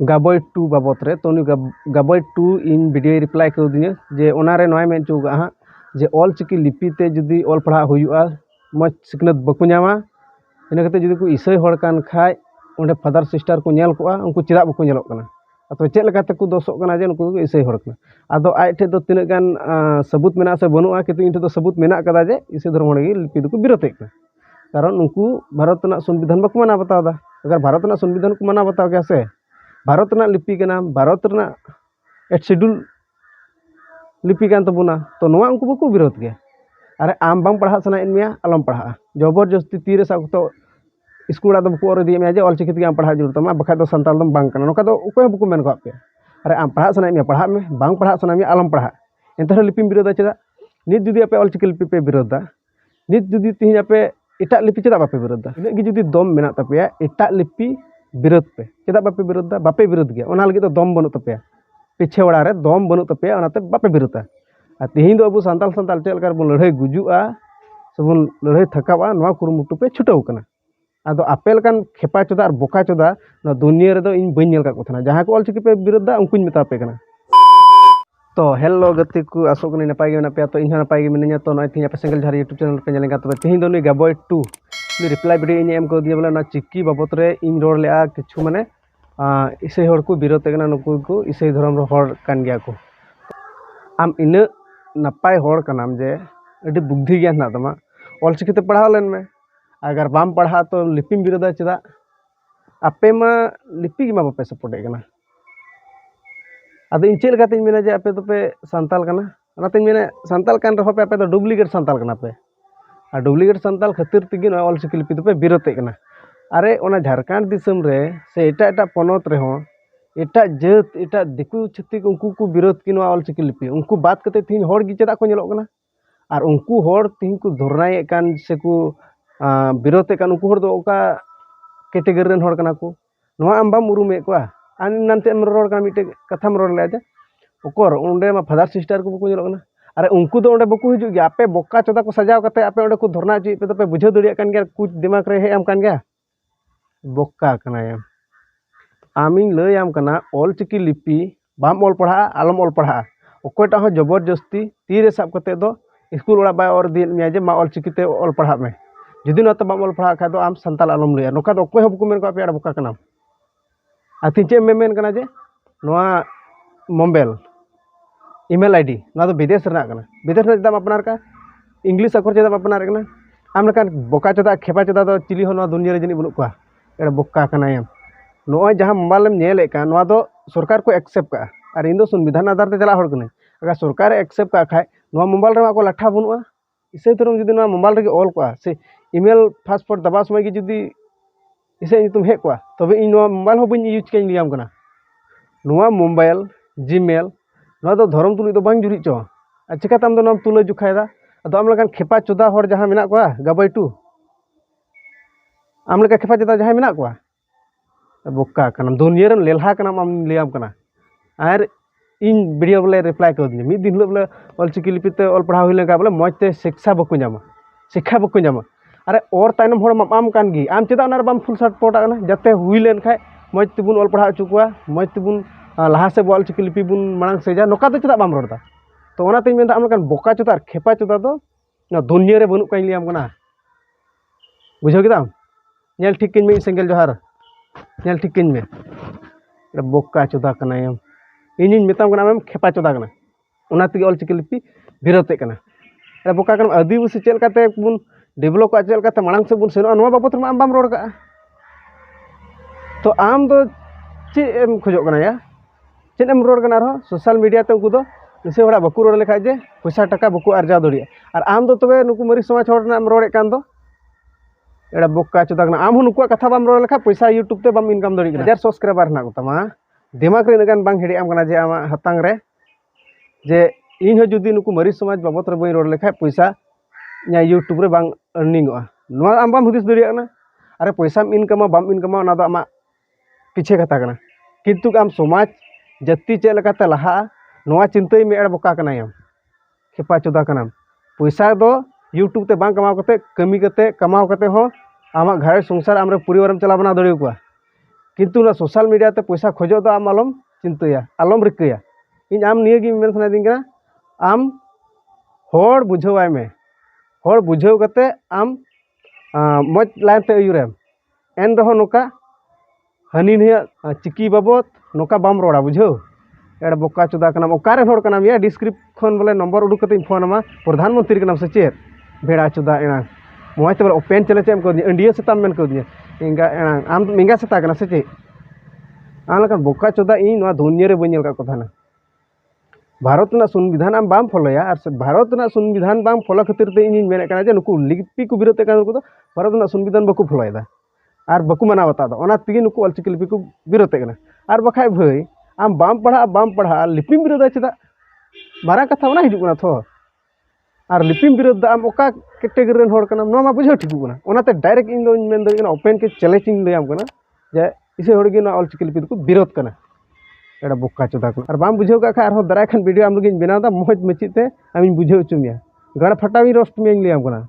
गाबोय to बाबत रे तो उनी गाबोय टू इन वीडियो रिप्लाई कर दिया जे ओनारे नय मेन चुगा हाँ जे ऑलचिकी लिपिते जुदी ऑल पढ़ा हुआ मज सिकनत बको नामा इन कते जुदी को ईसाई हड़ कान खाय ओंडे फादर सिस्टर को नेल कोआ उनको चेदा बको नेलोग कना तो चेद लेकाते को दोसोग कना जे उनको ईसाई हड़ कना आदो आय ठे दो तिना गान सबूत मेना से बनुआ किंतु इन तो सबूत मेना कदा जे ईसाई धर्म हड़ गे लिपि दो विरोध कना कारण उनको भारत संविधान बको माना बतावदा अगर भारत संविधान को माना बताव गया से भारत लिपि कना भारत एट शेड्यूल लिपि कान तबुना तो नोआ उनको बको विरोध गया अरे आम बांग पढ़ा सनाइन मिया अलम पढ़ा जबरदस्ती तीरे साब तो स्कूल आदम को और दिए मिया जे ऑलचिकी ते आम पढ़ा जरूरत मा बखा दो संताल दम बांग कना नोका दो उको बको मेन को पे अरे आम पढ़ा सनाइन मिया पढ़ा में बांग पढ़ा सनाइन मिया अलम पढ़ा एंतर लिपि विरोध चेदा नित जुदी आपे ऑलचिकी लिपि पे विरोधा नित जुदी तिहिन आपे एटा लिपि चेदा बापे विरोधा इना गी जुदी दम मेना तपेया एटा लिपि विरोध पे चेदा बापे विरोधा बापे विरोध गया ओना लगी तो दम बनु तपेया पीछे वड़ा रे दम बनु तपेया ओनाते बापे विरोधा तिहिन दो अबु संताल संताल चेल कर बन लड़ाई गुजुआ सबन लड़ाई थकावा नवा कुरुमुटु पे छुटाव कना आदो आपेल कान खेपा चोदा और बोका चोदा ना दुनिया रे दो इन बइन नेल का को थना जहां को ऑलचिकी पे विरोधा उनकुñ मेता पे कना तो हेलो गति को आसो कनी नपाय गे पे तो इन नपाय गे मिनया तो नय थिया पे सिंगल झारी यूट्यूब चैनल पे नेलेगा तो तिहिन दो नि गाबोय 2 नि रिप्लाई वीडियो इन एम को दिया बोले ना चिक्की बाबत रे इन रोड लेआ किछु माने ईसाई हड़ को विरोध कना नुकु को ईसाई धर्म रो हड़ कान गया को आम इन नपाय हड़ कनाम जे अडी बुद्धि ज्ञान ना तमा ऑलचिकी ते पढ़ाव लेन में अगर बाम पढ़ा तो लिपि विरोधा चेदा आपे मा लिपि मा बापे सपोर्ट कना अद इन चेल काते मेना जे आपे तो पे संताल कना ओनाते मेना संताल कान रहो पे आपे तो डुप्लीकेट संताल कना पे आ डुप्लीकेट संताल खातिर तिगी न ऑलचिकी लिपि तो पे विरोध कना अरे ओना झारखंड दिसम रे से एटा एटा पनोत रे हो एटा जात एटा दिकु छतिक उनको को विरोध की नवा ऑलचिकी लिपि उनको बात कते तिहिन हड़ गी चेदा को नेलोग कना और उनको हड़ तिहिन को धरनाय कान से को विरोध कान उनको हड़ दो ओका कैटेगरी रन हड़ कना को नवा आम बाम उरुमे को आन नानते हम रोड का मिटे कथाम रोड ले जा ओकर ओंडे मा फादर सिस्टर को बको नेलोग कना अरे उनको दो ओंडे बको हिजु गया आपे बोका चोदा को सजाव कते आपे ओंडे को धरना जी पे तो पे बुझाव दड़िया कान गया कुछ दिमाग रे हे आम कान गया बोका कना या आमिन लय आम कना ऑलचिकी लिपि बाम ऑल पढ़ा आलम ऑल पढ़ा ओकोटा हो जबरदस्ती तीरे साब कते दो स्कूल ओड़ा बाय और दिन मिया जे मा ऑलचिकी ते ऑल पढ़ा में जुदी न तो बाम ऑल पढ़ा खा दो आम संताल आलम लय नोका दो कोय हबको मेन को पे बोका कना आती चे मेन कना जे नोआ मोबाइल ईमेल आईडी ना तो विदेश रना कना विदेश रे दाम अपनार का इंग्लिश अखर चेदा अपनार कना आम लकान बोका चोदा खेपा चोदा दो चिली हो नोआ दुनिया रे जनी बनु को एड़ा बोका कना या नोय जहां मोबाइल में नेले का नोआ दो सरकार को एक्सेप्ट का और इन दो संविधान आधार ते चला हड़ कने अगर सरकार एक्सेप्ट का खाय नोआ मोबाइल रे को लाठा बनुआ इसे तरम जुदी नोआ मोबाइल रे ऑल को से ईमेल पासपोर्ट दबा समय की जुदी इसे तुम हे को तबे इन नोआ मोबाइल हो बन यूज के लियाम कना नोआ मोबाइल जीमेल नोआ दो धर्म तुलि दो बांग जुरी चो चिका तम दो नाम तुला जुखायदा अदो आम लकान खेपा चोदा हड़ जहां मेना को गाबोय 2 आम लका खेपा चोदा जहां मेना को बोका कना दुनिया रे लेलहा कना आम लियाम कना और इन वीडियो बोले रिप्लाई कर दी मिद दिन बोले ऑलचिकी लिपि ते ऑल पढ़ा हुई लेका बोले मजते शिक्षा बको जामा शिक्षा बको जामा अरे और तायनम हड़ आम कान गी आम चेदा ओना रे बाम फुल सपोर्ट कना जाते हुई लेन खाय मज तेबुन ऑल पढ़ा चुकुआ मज तेबुन लाहा से ऑलचिकी लिपि बुन मांग सेजा नोका तो चेदा बाम रोडदा तो ओना तेन मेनदा आम लकान बोका चोदा खेपा चोदा दो ना दुनिया रे बनु काई लियाम कना बुझाव केदाम नेल ठीक किन में सिंगल जोहार नेल ठीक किन में एड़ा बोका चोदा कना यम इन मेताम कना आम खेपा चोदा कना ओना तिगे ऑलचिकी लिपि विरोध कना एड़ा बोका कना आदिवासी चेल काते बुन डेवलप का चेल काते मांग से बुन सेनो नोआ बाबत मा आम बाम रोड का तो आम दो चे एम खोजो कना या चेन एम रोड कना रहो सोशल मीडिया ते उनको दो इसे हड़ा बकु रोड लेखा जे पैसा टका बकु अर्जा दड़िया और आम दो तबे नुकु मरी समाज हड़ ना रोड कान दो एड़ा बोका चोदा कना आम नुकु कथा बाम रोड लेखा पैसा यूट्यूब ते बाम इनकम दड़ी 1000 सब्सक्राइबर ना तमा दिमाग रे नगान बांग हेडी आम कना जे आमा हतांग रे जे इन हो जुदी नुकु मरी समाज बाबत रे बई रोड लेखा पैसा nya यूट्यूब रे बांग अर्निंग नोआ आम बाम हुदिस दड़िया कना अरे पैसा इनकम बाम इनकम ना दो आमा पीछे कथा कना किंतु आम समाज जाति चे लेकाते लहा नोआ चिंताई में एड़ बोका कना यम खेपा चोदा कना पैसा दो यूट्यूब ते बांग कमाव कते कमी कते कमाव कते हो आमा घर संसार आमरे परिवारम चला बना दड़ियो को किंतु ना सोशल मीडिया ते पैसा खोजो दो आम आलम चिंताया आलम रिकाया इन आम निये गी मेन सनादिंग कना आम होड़ बुझावाय में होड़ बुझाव कते आम मज लाइन ते अयुरेम एन रहो नोका हनी निया चिकी बाबत नोका बाम रोड़ा बुझाव एड़ा बोका चुदा कनाम ओकारे होड़ कनाम या डिस्क्रिप्शन बोले नंबर उडुक कते फोन मा प्रधानमंत्री कनाम से चेत भेड़ा चुदा एना मोय ते बोले ओपेन चले चेम को इंडिया सेताम मेन को दिया इंगा एना आम मिंगा सेता कना से चे आलका बोका चुदा इन नोआ दुनिया रे बनेल का कथाना भारत ना संविधान आम बाम फॉलोया और भारत ना संविधान बाम फॉलो खातिर ते इन मेने कना जे नुकु लिपि को विरोध कना नुकु भारत ना संविधान बकु फॉलोयदा और बकु माना बतादा ओना तिगी नुकु अलचिकी लिपि को विरोध कना और बखाय भई आम बाम पढ़ा लिपिम विरोध चेदा मारा कथा ओना हिजुगना थो और लिपिम विरोध आम ओका कैटेगरी रेन होड़ कना मा बुझाव ठिकुगना ओनाते डायरेक्ट इन दो मेन दो ओपेन के चैलेंजिंग लैम कना जे इसे होड़ गे ना अलचिकी लिपि को विरोध कना एड़ा बोका चोदा को और बाम बुझाव का खा और दाराय खान वीडियो आम लगिन बनादा मोज मचिते आमिन बुझाव चुमिया गड़ फटावी रोस्ट में लैम कना